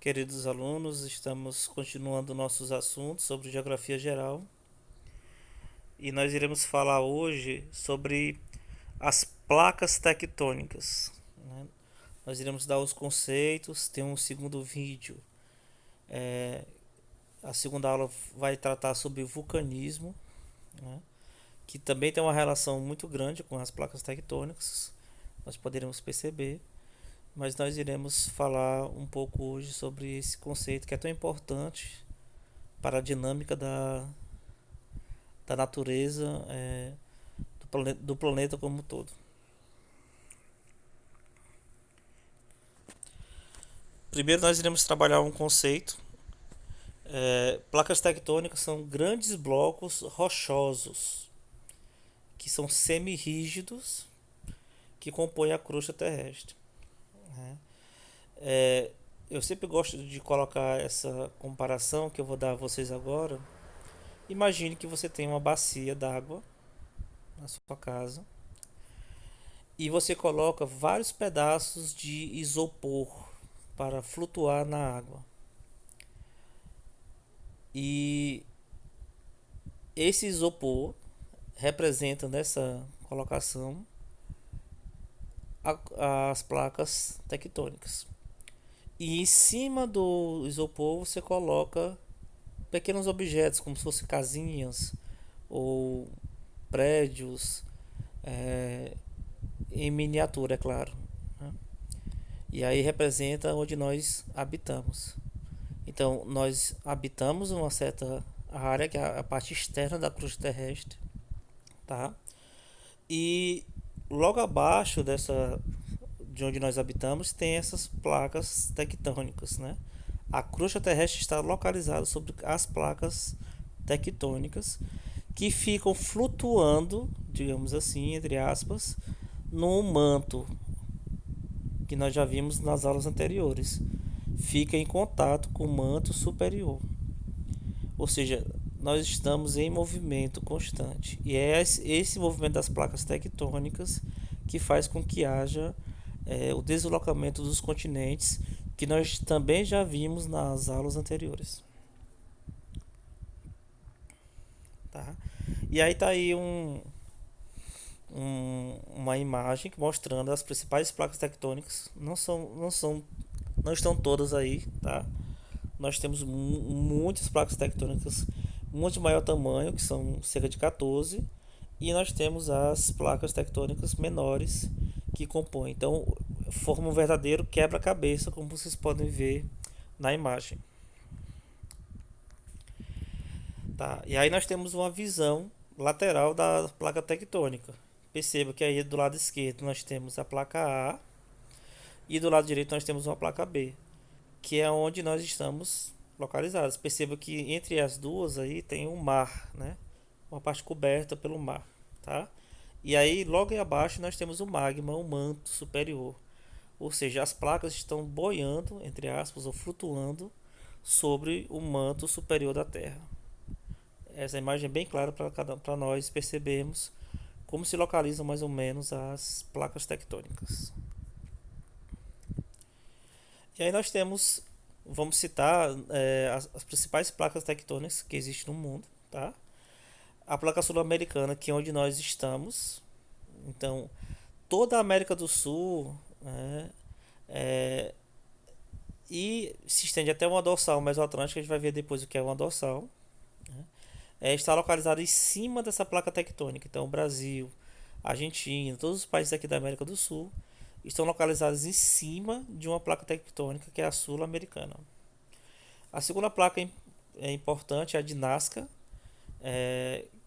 Queridos alunos, estamos continuando nossos assuntos sobre geografia geral e nós iremos falar hoje sobre as placas tectônicas, né? Nós iremos dar os conceitos, tem um segundo vídeo. A segunda aula vai tratar sobre vulcanismo, né? Que também tem uma relação muito grande com as placas tectônicas, nós poderemos perceber. Mas nós iremos falar um pouco hoje sobre esse conceito que é tão importante para a dinâmica da natureza, do planeta como um todo. Primeiro nós iremos trabalhar um conceito. Placas tectônicas são grandes blocos rochosos que são semi-rígidos que compõem a crosta terrestre, né? Eu sempre gosto de colocar essa comparação que eu vou dar a vocês agora. Imagine que você tem uma bacia d'água na sua casa e você coloca vários pedaços de isopor para flutuar na água. E esse isopor representa nessa colocação as placas tectônicas. E em cima do isopor você coloca pequenos objetos, como se fossem casinhas ou prédios, em miniatura, é claro, né? E aí representa onde nós habitamos. Então, nós habitamos uma certa área, que é a parte externa da crosta terrestre, tá? E logo abaixo de onde nós habitamos tem essas placas tectônicas, né? A crosta terrestre está localizada sobre as placas tectônicas que ficam flutuando, digamos assim, entre aspas, no manto que nós já vimos nas aulas anteriores. Fica em contato com o manto superior. Ou seja, nós estamos em movimento constante. E é esse movimento das placas tectônicas que faz com que haja o deslocamento dos continentes, que nós também já vimos nas aulas anteriores. Tá? E aí está aí uma imagem mostrando as principais placas tectônicas. Não estão todas aí, tá? Nós temos muitas placas tectônicas muito de maior tamanho, que são cerca de 14, e nós temos as placas tectônicas menores que compõem. Então, forma um verdadeiro quebra-cabeça, como vocês podem ver na imagem. Tá? E aí nós temos uma visão lateral da placa tectônica. Perceba que aí do lado esquerdo nós temos a placa A e do lado direito nós temos uma placa B, que é onde nós estamos localizados. Perceba que entre as duas aí tem um mar, né? Uma parte coberta pelo mar, tá? E aí logo abaixo nós temos o magma, o manto superior. Ou seja, as placas estão boiando, entre aspas, ou flutuando sobre o manto superior da Terra. Essa imagem é bem clara para nós percebermos como se localizam mais ou menos as placas tectônicas. E aí nós temos, vamos citar as principais placas tectônicas que existem no mundo, tá? A placa sul-americana, que é onde nós estamos. Então, toda a América do Sul, né, e se estende até uma dorsal mesoatlântica, a gente vai ver depois o que é uma dorsal, né? Está localizada em cima dessa placa tectônica. Então, o Brasil, Argentina, todos os países aqui da América do Sul estão localizados em cima de uma placa tectônica que é a sul-americana. A segunda placa é importante é a de Nazca,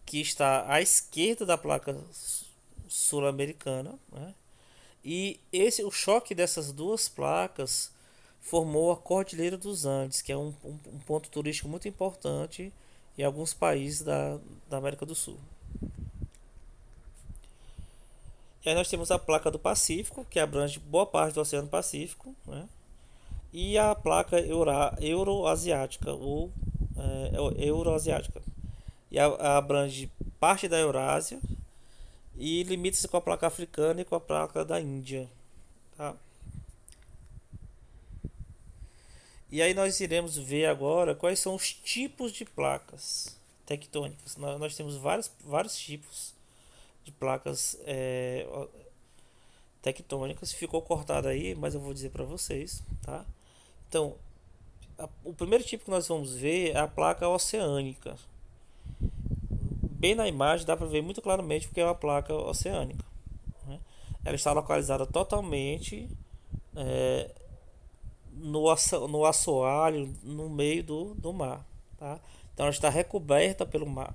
que está à esquerda da placa sul-americana, né? E o choque dessas duas placas formou a Cordilheira dos Andes, que é um ponto turístico muito importante em alguns países da América do Sul. E aí nós temos a placa do Pacífico, que abrange boa parte do Oceano Pacífico, né? E a placa euroasiática, ou euroasiática, e abrange parte da Eurásia e limita-se com a placa africana e com a placa da Índia, tá? E aí nós iremos ver agora quais são os tipos de placas tectônicas. Nós temos vários tipos de placas tectônicas. Ficou cortado aí, mas eu vou dizer para vocês, tá? Então, o primeiro tipo que nós vamos ver é a placa oceânica. Bem na imagem dá para ver muito claramente porque é uma placa oceânica, né? Ela está localizada totalmente é, no assoalho, no meio do mar, tá? Então ela está recoberta pelo mar.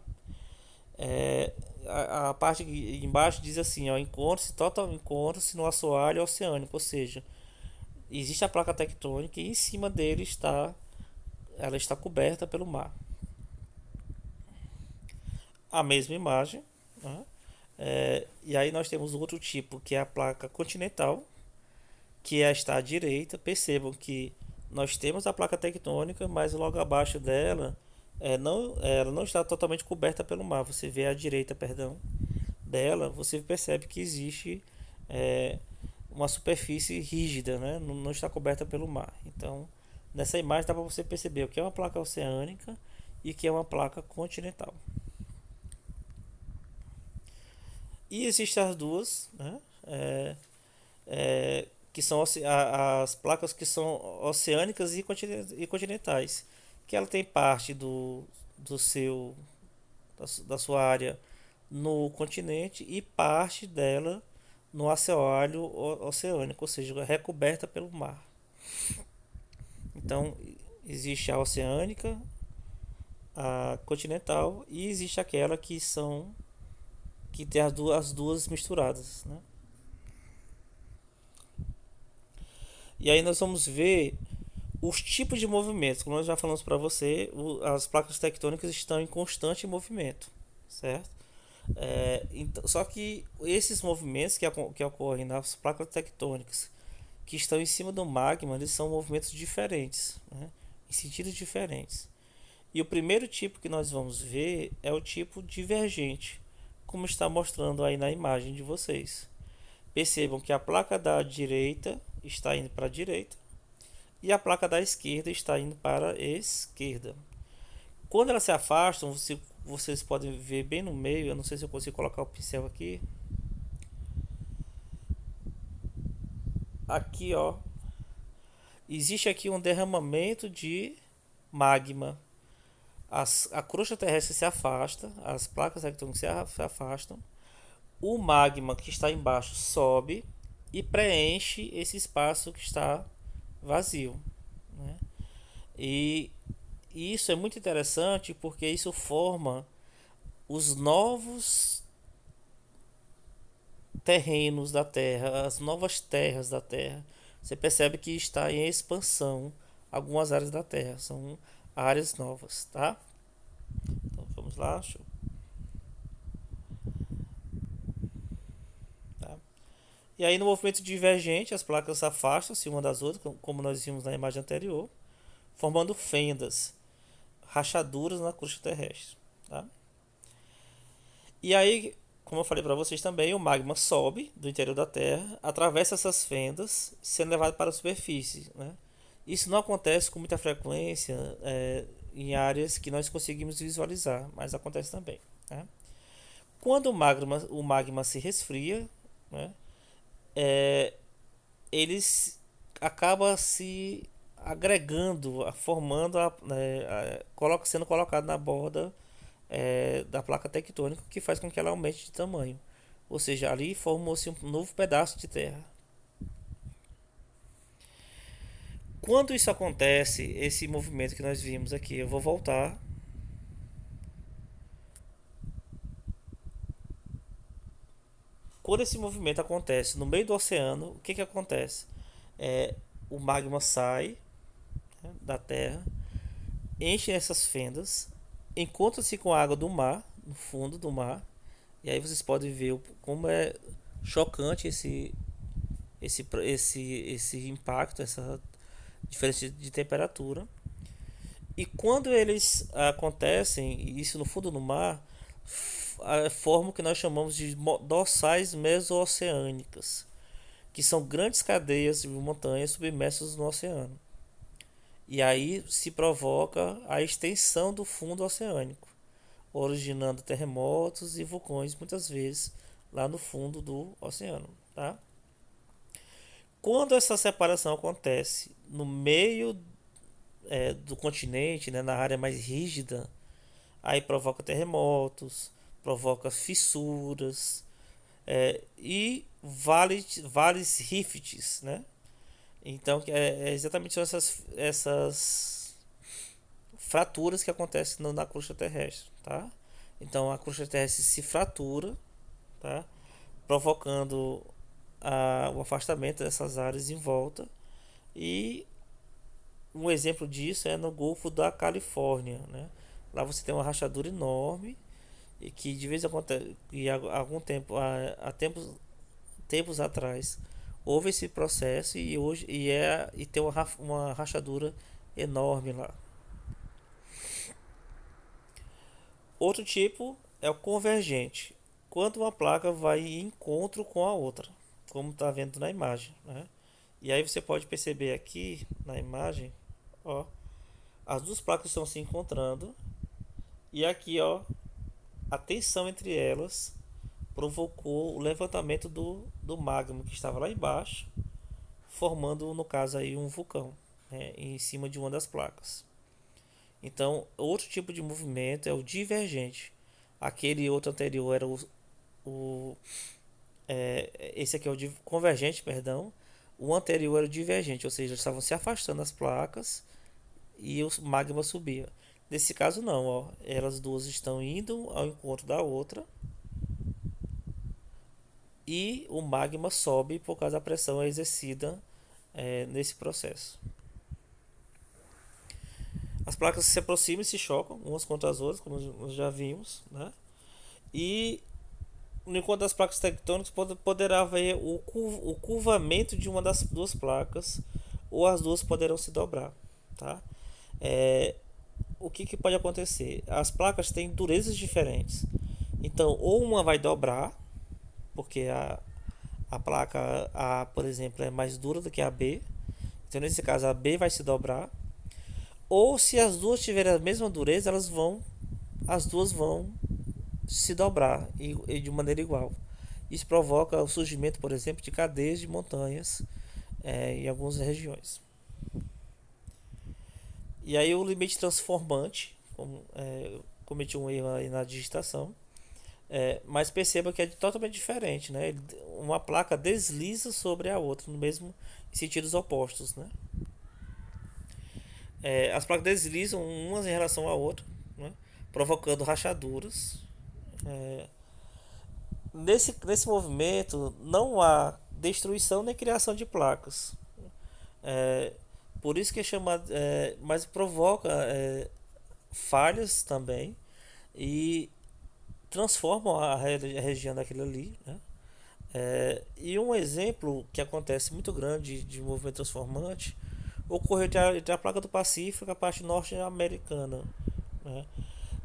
É, a parte embaixo diz assim, ó, encontra-se no assoalho oceânico, ou seja, existe a placa tectônica e em cima dele ela está coberta pelo mar. A mesma imagem, né? E aí nós temos outro tipo que é a placa continental, que está à direita. Percebam que nós temos a placa tectônica, mas logo abaixo dela ela não está totalmente coberta pelo mar. Você vê à direita, perdão, dela, você percebe que existe é, uma superfície rígida, né? Não está coberta pelo mar. Então, nessa imagem dá para você perceber o que é uma placa oceânica e o que é uma placa continental. E existem as duas, né? Que são as placas que são oceânicas e continentais, que ela tem parte do seu da sua área no continente e parte dela no assoalho oceânico, ou seja, recoberta pelo mar. Então, existe a oceânica, a continental e existe aquela que tem as duas misturadas, né? E aí nós vamos ver os tipos de movimentos. Como nós já falamos para você, as placas tectônicas estão em constante movimento, certo? Então, só que esses movimentos que ocorrem nas placas tectônicas que estão em cima do magma, eles são movimentos diferentes, né? Em sentidos diferentes. E o primeiro tipo que nós vamos ver é o tipo divergente, como está mostrando aí na imagem de vocês. Percebam que a placa da direita está indo para a direita e a placa da esquerda está indo para a esquerda. Quando elas se afastam, vocês podem ver bem no meio. Eu não sei se eu consigo colocar o pincel aqui. Aqui, ó, existe aqui um derramamento de magma. A crosta terrestre se afasta, as placas tectônicas se afastam, o magma que está embaixo sobe e preenche esse espaço que está vazio, né? E isso é muito interessante porque isso forma os novos terrenos da Terra, as novas terras da Terra. Você percebe que está em expansão algumas áreas da Terra, são áreas novas, tá? Então vamos lá, tá? E aí no movimento divergente as placas afastam-se uma das outras, como nós vimos na imagem anterior, formando fendas, rachaduras na crosta terrestre, tá? E aí, como eu falei para vocês também, o magma sobe do interior da Terra, atravessa essas fendas, sendo levado para a superfície, né? Isso não acontece com muita frequência em áreas que nós conseguimos visualizar, mas acontece também, né? Quando o magma se resfria, né, é, eles acaba se agregando, formando, sendo colocado na borda da placa tectônica, que faz com que ela aumente de tamanho. Ou seja, ali formou-se um novo pedaço de terra. Quando isso acontece, esse movimento que nós vimos aqui, eu vou voltar. Quando esse movimento acontece no meio do oceano, o que que acontece? O magma sai, né, da terra, enche essas fendas, encontra-se com a água do mar, no fundo do mar, e aí vocês podem ver como é chocante esse impacto, essa diferença de temperatura. E quando eles acontecem, isso no fundo do mar, formam o que nós chamamos de dorsais mesooceânicas, que são grandes cadeias de montanhas submersas no oceano. E aí se provoca a extensão do fundo oceânico, originando terremotos e vulcões muitas vezes lá no fundo do oceano, tá? Quando essa separação acontece no meio do continente, né, na área mais rígida, aí provoca terremotos, provoca fissuras e vales rifts, né? Então exatamente são essas fraturas que acontecem na crosta terrestre, tá? Então a crosta terrestre se fratura, tá? Provocando o afastamento dessas áreas em volta. E um exemplo disso é no Golfo da Califórnia, né? Lá você tem uma rachadura enorme e que de vez acontece e há algum tempo há tempos atrás houve esse processo e hoje e tem uma rachadura enorme lá. Outro tipo é o convergente, quando uma placa vai em encontro com a outra, como está vendo na imagem, né? E aí você pode perceber aqui na imagem, ó, as duas placas estão se encontrando e aqui, ó, a tensão entre elas provocou o levantamento do magma que estava lá embaixo, formando no caso aí um vulcão, né, em cima de uma das placas. Então, outro tipo de movimento é o divergente. Aquele outro anterior era o esse aqui é o convergente, perdão. O anterior era o divergente, ou seja, estavam se afastando as placas e o magma subia. Nesse caso não, ó, elas duas estão indo ao encontro da outra e o magma sobe por causa da pressão exercida nesse processo. As placas se aproximam e se chocam umas contra as outras, como nós já vimos, né? E no encontro das placas tectônicas poderá haver o curvamento de uma das duas placas ou as duas poderão se dobrar, tá? É, o que pode acontecer? As placas têm durezas diferentes, então ou uma vai dobrar, porque a placa A, por exemplo, é mais dura do que a B, então nesse caso a B vai se dobrar, ou se as duas tiverem a mesma dureza, as duas vão se dobrar e de maneira igual. Isso provoca o surgimento, por exemplo, de cadeias de montanhas em algumas regiões. E aí o limite transformante, cometi um erro aí na digitação, mas perceba que é totalmente diferente, né? Uma placa desliza sobre a outra, no mesmo em sentidos opostos, né? As placas deslizam umas em relação à outra, né? Provocando rachaduras. Nesse movimento não há destruição nem criação de placas. É, por isso que é chamado, mas provoca falhas também e transformam a região daquilo ali, né? E um exemplo que acontece muito grande de movimento transformante ocorreu entre a placa do Pacífico e a parte norte-americana, né?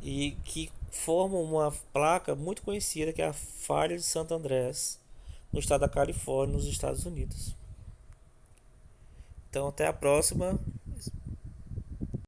E que formam uma placa muito conhecida que é a Falha de Santo Andrés, no estado da Califórnia, nos Estados Unidos. Então, até a próxima.